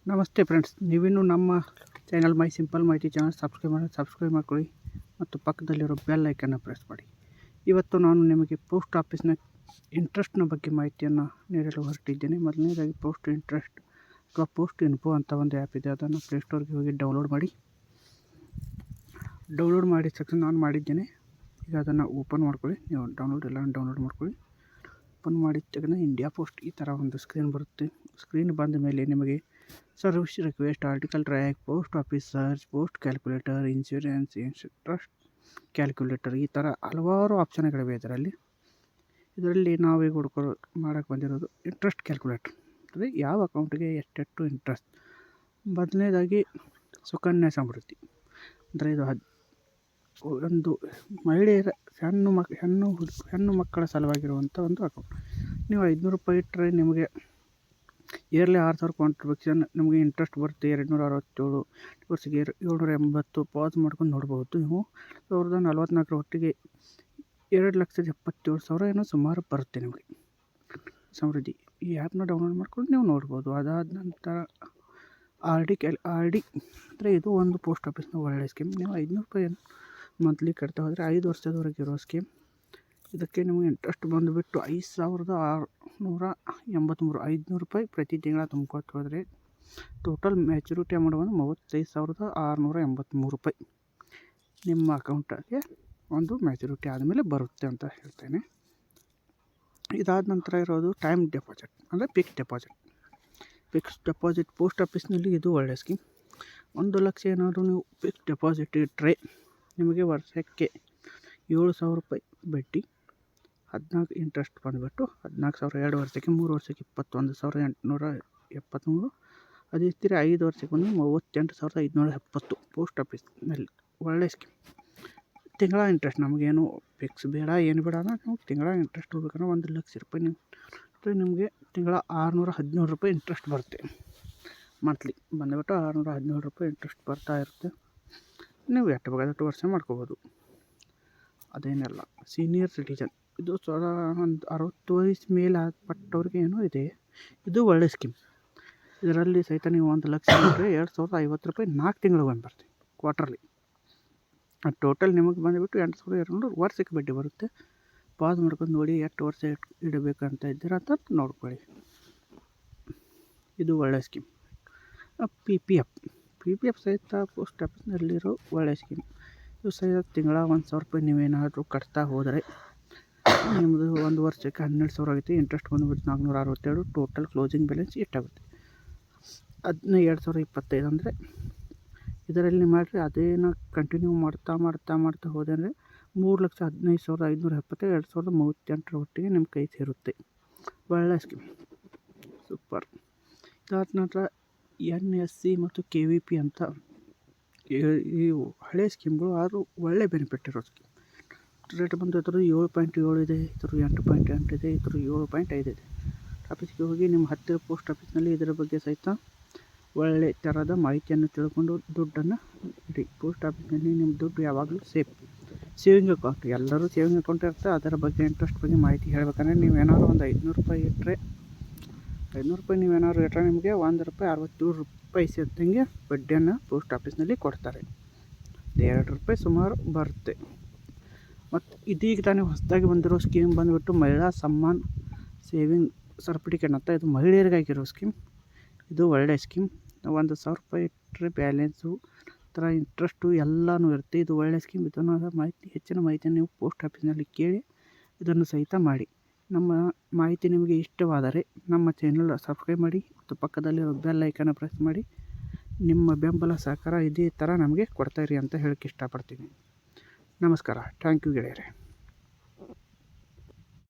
ನಮಸ್ತೆ ಫ್ರೆಂಡ್ಸ್, ನೀವಿನ್ನೂ ನಮ್ಮ ಚಾನಲ್ ಮೈ ಸಿಂಪಲ್ ಮಾಹಿತಿ ಚಾನಲ್ ಸಬ್ಸ್ಕ್ರೈಬ್ ಮಾಡ್ಕೊಳ್ಳಿ ಮತ್ತು ಪಕ್ಕದಲ್ಲಿರೋ ಬೆಲ್ ಐಕನ್ನ ಪ್ರೆಸ್ ಮಾಡಿ. ಇವತ್ತು ನಾನು ನಿಮಗೆ ಪೋಸ್ಟ್ ಆಫೀಸ್ನ ಇಂಟ್ರೆಸ್ಟ್ನ ಬಗ್ಗೆ ಮಾಹಿತಿಯನ್ನು ನೀಡಲು ಹೊರಟಿದ್ದೇನೆ. ಮೊದಲನೇದಾಗಿ ಪೋಸ್ಟ್ ಇಂಟ್ರೆಸ್ಟ್ ಅಥವಾ ಪೋಸ್ಟ್ ಇನ್ಫೋ ಅಂತ ಒಂದು ಆ್ಯಪ್ ಇದೆ. ಅದನ್ನು ಪ್ಲೇಸ್ಟೋರ್ಗೆ ಹೋಗಿ ಡೌನ್ಲೋಡ್ ಮಾಡಿ ಸೆಕ್ಷನ್ ನಾನು ಮಾಡಿದ್ದೇನೆ. ಈಗ ಅದನ್ನು ಓಪನ್ ಮಾಡ್ಕೊಳ್ಳಿ. ನೀವು ಡೌನ್ಲೋಡ್ ಮಾಡ್ಕೊಳ್ಳಿ. ಓಪನ್ ಮಾಡಿದ ತಕ್ಷಣ ಇಂಡಿಯಾ ಪೋಸ್ಟ್ ಈ ಥರ ಒಂದು ಸ್ಕ್ರೀನ್ ಬರುತ್ತೆ. ಸ್ಕ್ರೀನ್ ಬಂದ ಮೇಲೆ ನಿಮಗೆ service request, article track, post office search, post calculator, insurance, interest calculator ಈ ಥರ ಹಲವಾರು ಆಪ್ಷನ್ಗಳಿವೆ. ಇದರಲ್ಲಿ ನಾವೀಗ ಮಾಡೋಕ್ಕೆ ಬಂದಿರೋದು ಇಂಟ್ರೆಸ್ಟ್ ಕ್ಯಾಲ್ಕುಲೇಟರ್. ಅಂದರೆ ಯಾವ ಅಕೌಂಟಿಗೆ ಎಷ್ಟೆಷ್ಟು ಇಂಟ್ರೆಸ್ಟ್. ಮೊದಲನೇದಾಗಿ ಸುಕನ್ಯಾ ಸಮೃದ್ಧಿ ಅಂದರೆ ಇದು ಒಂದು ಮಹಿಳೆಯರ ಹೆಣ್ಣು ಮಕ್ಕಳ ಸಲುವಾಗಿರುವಂಥ ಒಂದು ಅಕೌಂಟ್. ನೀವು 500 ರೂಪಾಯಿ ಇಟ್ಟರೆ ನಿಮಗೆ ಇಯರ್ಲಿ 6,000 ಕಾಂಟ್ರಿಬ್ಯೂಷನ್ ನಿಮಗೆ ಇಂಟ್ರೆಸ್ಟ್ ಬರುತ್ತೆ. 267 ವರ್ಷಕ್ಕೆ 780 ಪಾಸ್ ಮಾಡ್ಕೊಂಡು ನೋಡ್ಬೋದು. ನೀವು 2044 ಹೊತ್ತಿಗೆ 2,77,000 ಏನೋ ಸುಮಾರು ಬರುತ್ತೆ ನಿಮಗೆ ಸಮೃದ್ಧಿ. ಈ ಆ್ಯಪ್ನ ಡೌನ್ಲೋಡ್ ಮಾಡ್ಕೊಂಡು ನೀವು ನೋಡ್ಬೋದು. ಅದಾದ ನಂತರ ಆರ್ ಡಿ ಅಂದರೆ ಇದು ಒಂದು ಪೋಸ್ಟ್ ಆಫೀಸ್ನ ಒಳ್ಳೆಯ ಸ್ಕೀಮ್. ನೀವು 500 ರೂಪಾಯಿ ಮಂತ್ಲಿ ಕಟ್ತಾ ಹೋದರೆ 5 ವರ್ಷದವರೆಗೆ ಇರೋ ಸ್ಕೀಮ್. ಇದಕ್ಕೆ ನಿಮಗೆ ಇಂಟ್ರೆಸ್ಟ್ ಬಂದುಬಿಟ್ಟು 5,683 500 ರೂಪಾಯಿ ಪ್ರತಿ ತಿಂಗಳ ತುಂಬ್ಕೊತ ಹೋದರೆ ಟೋಟಲ್ ಮ್ಯಾಚುರಿಟಿ ಅಮೌಂಟ್ ಬಂದು 35,683 ರೂಪಾಯಿ ನಿಮ್ಮ ಅಕೌಂಟಿಗೆ ಒಂದು ಮ್ಯಾಚುರಿಟಿ ಆದಮೇಲೆ ಬರುತ್ತೆ ಅಂತ ಹೇಳ್ತೇನೆ. ಇದಾದ ನಂತರ ಇರೋದು ಟೈಮ್ ಡೆಪಾಸಿಟ್ ಅಂದರೆ ಫಿಕ್ಸ್ ಡೆಪಾಸಿಟ್ ಪೋಸ್ಟ್ ಆಫೀಸ್ನಲ್ಲಿ ಇದು ಒಳ್ಳೆಯ ಸ್ಕೀಮ್. 1 ಲಕ್ಷ ಏನಾದರೂ ನೀವು ಫಿಕ್ಸ್ ಡೆಪಾಸಿಟ್ ಇಟ್ಟರೆ ನಿಮಗೆ ವರ್ಷಕ್ಕೆ 7,000 ರೂಪಾಯಿ ಬಡ್ಡಿ, 14 ಇಂಟ್ರೆಸ್ಟ್ ಬಂದುಬಿಟ್ಟು 14,000, 2 ವರ್ಷಕ್ಕೆ 3 ವರ್ಷಕ್ಕೆ 21,873, ಅದೇ ರೀತಿ 5 ವರ್ಷಕ್ಕೆ ಬಂದು 38,570 ಪೋಸ್ಟ್ ಆಫೀಸ್ನಲ್ಲಿ ಒಳ್ಳೆಯ ಸ್ಕೀಮ್. ತಿಂಗಳ ಇಂಟ್ರೆಸ್ಟ್ ನಮಗೇನು ಫಿಕ್ಸ್ ಬೇಡ, ಏನು ಬೇಡ ಅಂದರೆ ನಾವು ತಿಂಗಳ ಇಂಟ್ರೆಸ್ಟ್ ಹೋಗ್ಬೇಕಂದ್ರೆ 1 ಲಕ್ಷ ರೂಪಾಯಿ ನಿಮಗೆ ತಿಂಗಳ 617 ರೂಪಾಯಿ ಇಂಟ್ರೆಸ್ಟ್ ಬರುತ್ತೆ. ಮಂತ್ಲಿ ಬಂದುಬಿಟ್ಟು 617 ರೂಪಾಯಿ ಇಂಟ್ರೆಸ್ಟ್ ಬರ್ತಾ ಇರುತ್ತೆ. ನೀವು ಎಷ್ಟು ಬೇಕಾದಷ್ಟು ವರ್ಷ ಮಾಡ್ಕೋಬೋದು. ಅದೇನೆಲ್ಲ ಸೀನಿಯರ್ ಸಿಟಿಜನ್ ಇದು ಒಂದು 60 ವಯಸ್ಸು ಮೇಲೆ ಪಟ್ಟವ್ರಿಗೆ ಏನೋ ಇದೆ. ಇದು ಒಳ್ಳೆಯ ಸ್ಕೀಮ್. ಇದರಲ್ಲಿ ಸಹಿತ ನೀವು 1 ಲಕ್ಷ ಅಂದರೆ 2,050 ರೂಪಾಯಿ 4 ತಿಂಗಳಿಗೊಮ್ಮೆ ಬರುತ್ತೆ ಕ್ವಾರ್ಟರ್ಲಿ. ಟೋಟಲ್ ನಿಮಗೆ ಬಂದುಬಿಟ್ಟು 8,200 ವರ್ಷಕ್ಕೆ ಬಡ್ಡಿ ಬರುತ್ತೆ. ಪಾಸ್ ಮಾಡ್ಕೊಂಡು ನೋಡಿ ಎಷ್ಟು ವರ್ಷ ಇಡಬೇಕಂತ ಇದ್ದೀರ ಅಂತ ನೋಡ್ಕೊಳ್ಳಿ. ಇದು ಒಳ್ಳೆಯ ಸ್ಕೀಮ್. ಪಿ ಪಿ ಎಫ್ ಸಹಿತ ಪೋಸ್ಟ್ ಆಫೀಸ್ನಲ್ಲಿರೋ ಒಳ್ಳೆಯ ಸ್ಕೀಮ್. ಇದು ಸಹಿತ ತಿಂಗಳ 1,000 ರೂಪಾಯಿ ನೀವೇನಾದರೂ ಕಟ್ತಾ ಹೋದರೆ ನಿಮ್ಮದು 1 ವರ್ಷಕ್ಕೆ 12,000 ಆಗುತ್ತೆ. ಇಂಟ್ರೆಸ್ಟ್ ಬಂದುಬಿಟ್ಟು 467. ಟೋಟಲ್ ಕ್ಲೋಸಿಂಗ್ ಬ್ಯಾಲೆನ್ಸ್ ಎಷ್ಟಾಗುತ್ತೆ 12,025. ಅಂದರೆ ಇದರಲ್ಲಿ ಮಾಡಿರಿ ಅದೇನು ಕಂಟಿನ್ಯೂ ಮಾಡ್ತಾ ಹೋದೆ ಅಂದರೆ 3,15,570 2038 ಒಟ್ಟಿಗೆ ನಿಮ್ಮ ಕೈ ಸೇರುತ್ತೆ. ಒಳ್ಳೆಯ ಸ್ಕೀಮ್, ಸೂಪರ್. ಇದಾದ ನಂತರ NSC ಮತ್ತು KVP ಅಂತ ಈ ಹಳೆಯ ಸ್ಕೀಮ್ಗಳು ಆದರೂ ಒಳ್ಳೆ ಬೆನಿಫಿಟ್ ಇರೋ ಸ್ಕೀಮ್. ರೇಟ್ ಬಂದು ಇದ್ರದ್ದು 7.7 ಇದೆ, ಇದ್ರದ್ದು 8.8 ಇದೆ, ಇದ್ರದ್ದು 7.5 ಇದೆ. ಆಫೀಸ್ಗೆ ಹೋಗಿ ನಿಮ್ಮ ಹತ್ತಿರ ಪೋಸ್ಟ್ ಆಫೀಸ್ನಲ್ಲಿ ಇದರ ಬಗ್ಗೆ ಸಹಿತ ಒಳ್ಳೆ ಥರದ ಮಾಹಿತಿಯನ್ನು ತಿಳ್ಕೊಂಡು ದುಡ್ಡನ್ನು ಇಡಿ. ಪೋಸ್ಟ್ ಆಫೀಸ್ನಲ್ಲಿ ನಿಮ್ಮ ದುಡ್ಡು ಯಾವಾಗಲೂ ಸೇವಿಂಗ್ ಅಕೌಂಟ್, ಎಲ್ಲರೂ ಸೇವಿಂಗ್ ಅಕೌಂಟ್ ಇರುತ್ತೆ. ಅದರ ಬಗ್ಗೆ ಇಂಟ್ರೆಸ್ಟ್ ಬಗ್ಗೆ ಮಾಹಿತಿ ಹೇಳಬೇಕಂದ್ರೆ ನೀವೇನಾದ್ರು ಒಂದು 500 ರೂಪಾಯಿ ಇಟ್ಟರೆ ನಿಮಗೆ ₹1.67 ಇದ್ದಂಗೆ ಬಡ್ಡಿಯನ್ನು ಪೋಸ್ಟ್ ಆಫೀಸ್ನಲ್ಲಿ ಕೊಡ್ತಾರೆ. 2 ರೂಪಾಯಿ ಸುಮಾರು ಬರುತ್ತೆ. ಮತ್ತು ಇದೀಗ ತಾನೇ ಹೊಸದಾಗಿ ಬಂದಿರೋ ಸ್ಕೀಮ್ ಬಂದುಬಿಟ್ಟು ಮಹಿಳಾ ಸಮ್ಮಾನ್ ಸೇವಿಂಗ್ ಸರ್ಟಿಫಿಕೇಟ್ ಅಂತ. ಇದು ಮಹಿಳೆಯರಿಗಾಗಿರೋ ಸ್ಕೀಮ್. ಇದು ಒಳ್ಳೆಯ ಸ್ಕೀಮ್. 1,000 ರೂಪಾಯಿ ಇಟ್ಟರೆ ಬ್ಯಾಲೆನ್ಸು ಥರ ಇಂಟ್ರೆಸ್ಟು ಎಲ್ಲನೂ ಇರುತ್ತೆ. ಇದು ಒಳ್ಳೆಯ ಸ್ಕೀಮ್. ಇದನ್ನು ಹೆಚ್ಚಿನ ಮಾಹಿತಿಯನ್ನು ನೀವು ಪೋಸ್ಟ್ ಆಫೀಸ್ನಲ್ಲಿ ಕೇಳಿ ಇದನ್ನು ಸಹಿತ ಮಾಡಿ. ನಮ್ಮ ಮಾಹಿತಿ ನಿಮಗೆ ಇಷ್ಟವಾದರೆ ನಮ್ಮ ಚಾನಲ್ ಸಬ್ಸ್ಕ್ರೈಬ್ ಮಾಡಿ ಮತ್ತು ಪಕ್ಕದಲ್ಲಿರೋ ಬೆಲ್ ಐಕನ್ನ ಪ್ರೆಸ್ ಮಾಡಿ. ನಿಮ್ಮ ಬೆಂಬಲ ಸಹಕಾರ ಇದೇ ಥರ ನಮಗೆ ಕೊಡ್ತಾಯಿರಿ ಅಂತ ಹೇಳೋಕ್ಕೆ ಇಷ್ಟಪಡ್ತೀನಿ. ನಮಸ್ಕಾರ. ಥ್ಯಾಂಕ್ ಯು ಗೆಳೆಯರೆ.